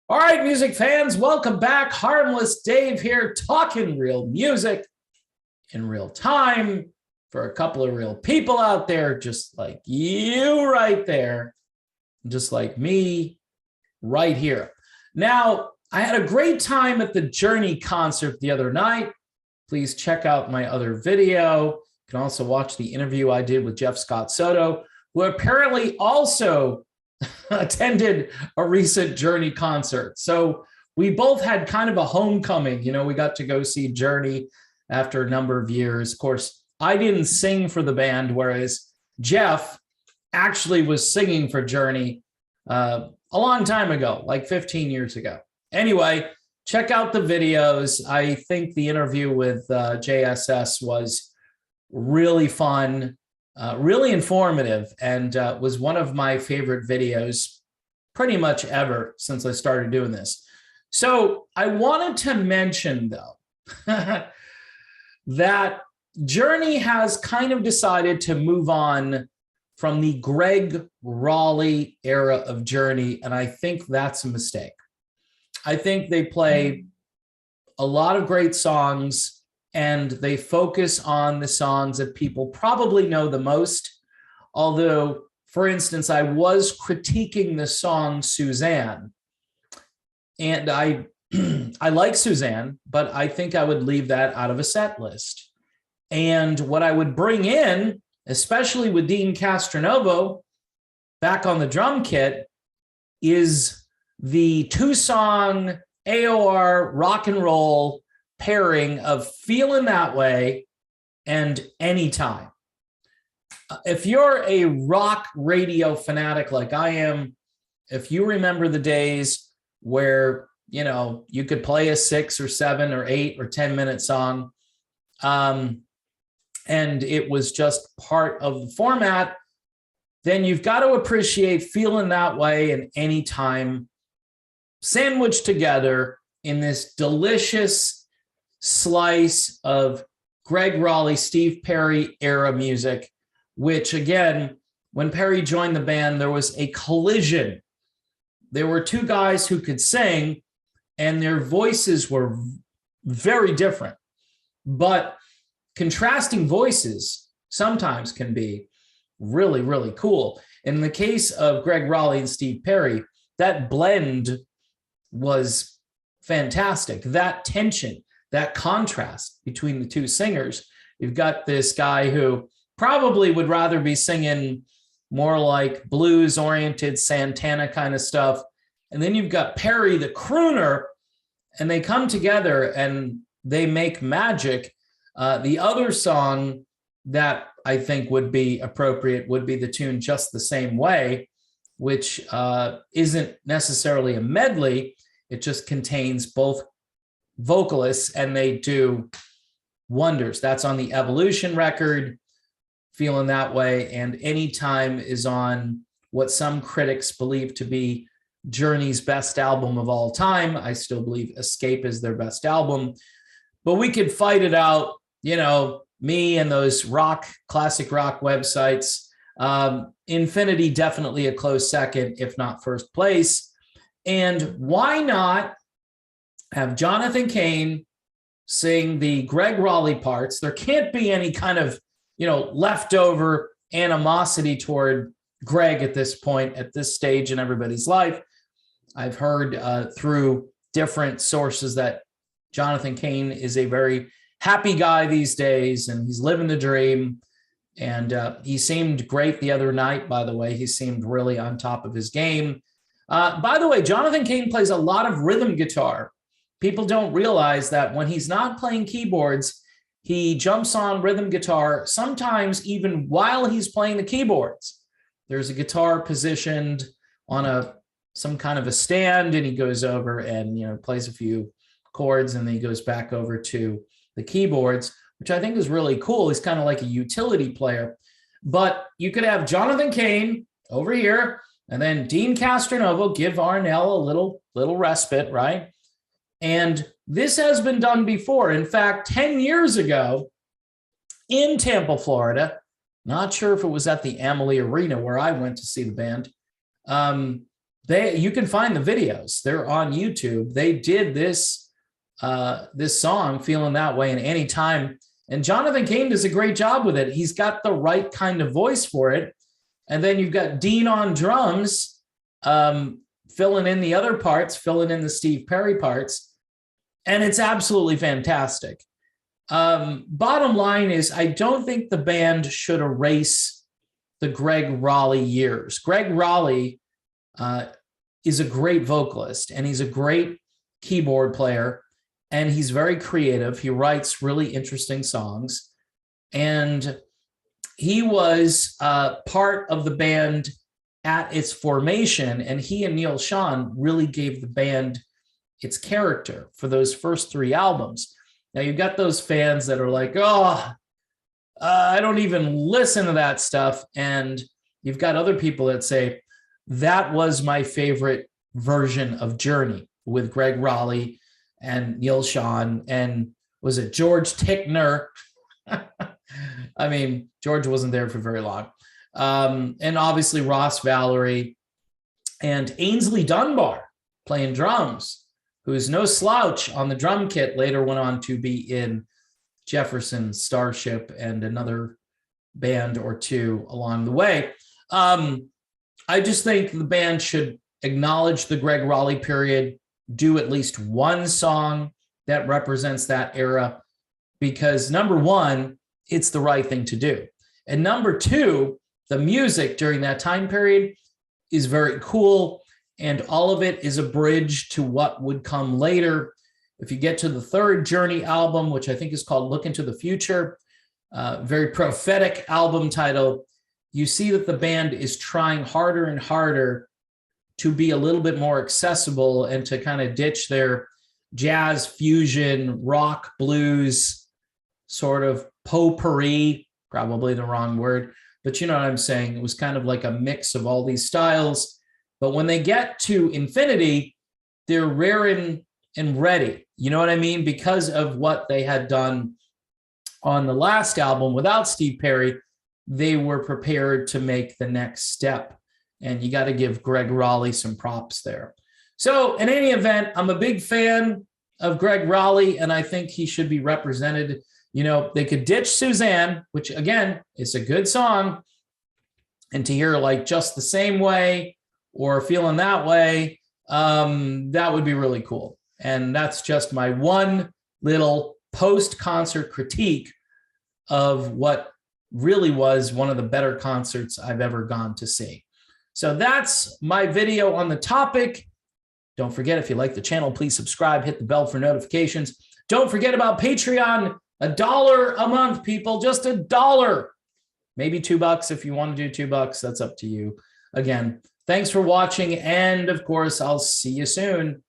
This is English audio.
All right, music fans, welcome back. Harmless Dave here, talking real music in real time for a couple of real people out there, just like you right there, just like me right here. Now, I had a great time at the Journey concert the other night. Please check out my other video. You can also watch the interview I did with Jeff Scott Soto, who apparently also attended a recent Journey concert. So we both had kind of a homecoming. We got to go see Journey after a number of years. Of course, I didn't sing for the band, whereas Jeff actually was singing for Journey a long time ago, like 15 years ago. Anyway, check out the videos. I think the interview with JSS was really fun. Really informative, and was one of my favorite videos pretty much ever since I started doing this. So I wanted to mention, though, that Journey has kind of decided to move on from the Gregg Rolie era of Journey, and I think that's a mistake. I think they play a lot of great songs, and they focus on the songs that people probably know the most. Although, for instance, I was critiquing the song Suzanne, and I like Suzanne, but I think I would leave that out of a set list. And what I would bring in, especially with Deen Castronovo back on the drum kit, is the two-song AOR rock and roll pairing of Feeling That Way and Anytime. If you're a rock radio fanatic like I am, if you remember the days where, you could play a 6 or 7 or 8 or 10-minute song, and it was just part of the format, then you've got to appreciate Feeling That Way and Anytime sandwiched together in this delicious slice of Gregg Rolie, Steve Perry era music, which again, when Perry joined the band, there was a collision. There were two guys who could sing, and their voices were very different. But contrasting voices sometimes can be really, really cool. In the case of Gregg Rolie and Steve Perry, that blend was fantastic. That tension, that contrast between the two singers. You've got this guy who probably would rather be singing more like blues-oriented Santana kind of stuff. And then you've got Perry, the crooner, and they come together and they make magic. The other song that I think would be appropriate would be the tune Just the Same Way, which isn't necessarily a medley. It just contains both vocalists, and they do wonders. That's on the Evolution record, Feeling That Way, and Anytime is on what some critics believe to be Journey's best album of all time. I still believe Escape is their best album, but we could fight it out, me and those classic rock websites. Infinity definitely a close second, if not first place. And why not have Jonathan Cain sing the Gregg Rolie parts? There can't be any kind of, leftover animosity toward Gregg at this point, at this stage in everybody's life. I've heard through different sources that Jonathan Cain is a very happy guy these days, and he's living the dream. And he seemed great the other night, by the way. He seemed really on top of his game. By the way, Jonathan Cain plays a lot of rhythm guitar. People don't realize that when he's not playing keyboards, he jumps on rhythm guitar, sometimes even while he's playing the keyboards. There's a guitar positioned on some kind of a stand, and he goes over and plays a few chords, and then he goes back over to the keyboards, which I think is really cool. He's kind of like a utility player. But you could have Jonathan Cain over here, and then Deen Castronovo, give Arnell a little respite, right? And this has been done before. In fact, 10 years ago in Tampa, Florida, not sure if it was at the Amalie Arena where I went to see the band, you can find the videos. They're on YouTube. They did this song, Feeling That Way, in Any Time. And Jonathan Cain does a great job with it. He's got the right kind of voice for it. And then you've got Deen on drums, filling in the other parts, filling in the Steve Perry parts. And it's absolutely fantastic. Bottom line is, I don't think the band should erase the Gregg Rolie years. Gregg Rolie is a great vocalist, and he's a great keyboard player, and he's very creative. He writes really interesting songs, and he was part of the band at its formation, and he and Neil Schon really gave the band its character for those first 3 albums. Now, you've got those fans that are like, oh, I don't even listen to that stuff. And you've got other people that say, that was my favorite version of Journey with Gregg Rolie and Neil Schon. And was it George Tickner? I mean, George wasn't there for very long. And obviously Ross Valerie and Ainsley Dunbar playing drums, who's no slouch on the drum kit, later went on to be in Jefferson Starship and another band or two along the way. I just think the band should acknowledge the Gregg Rolie period, do at least one song that represents that era, because number one, it's the right thing to do. And number two, the music during that time period is very cool, and all of it is a bridge to what would come later. If you get to the 3rd Journey album, which I think is called Look Into the Future, very prophetic album title, you see that the band is trying harder and harder to be a little bit more accessible and to kind of ditch their jazz, fusion, rock, blues, sort of potpourri, probably the wrong word, but you know what I'm saying. It was kind of like a mix of all these styles. But when they get to Infinity, they're raring and ready. You know what I mean? Because of what they had done on the last album without Steve Perry, they were prepared to make the next step. And you got to give Gregg Rolie some props there. So in any event, I'm a big fan of Gregg Rolie, and I think he should be represented. You know, they could ditch Suzanne, which again, is a good song, and to hear like Just the Same Way or Feeling That Way, that would be really cool. And that's just my one little post-concert critique of what really was one of the better concerts I've ever gone to see. So that's my video on the topic. Don't forget, if you like the channel, please subscribe, hit the bell for notifications. Don't forget about Patreon, $1 a month, people, just $1. Maybe $2 if you want to do $2. That's up to you. Again, thanks for watching. And of course, I'll see you soon.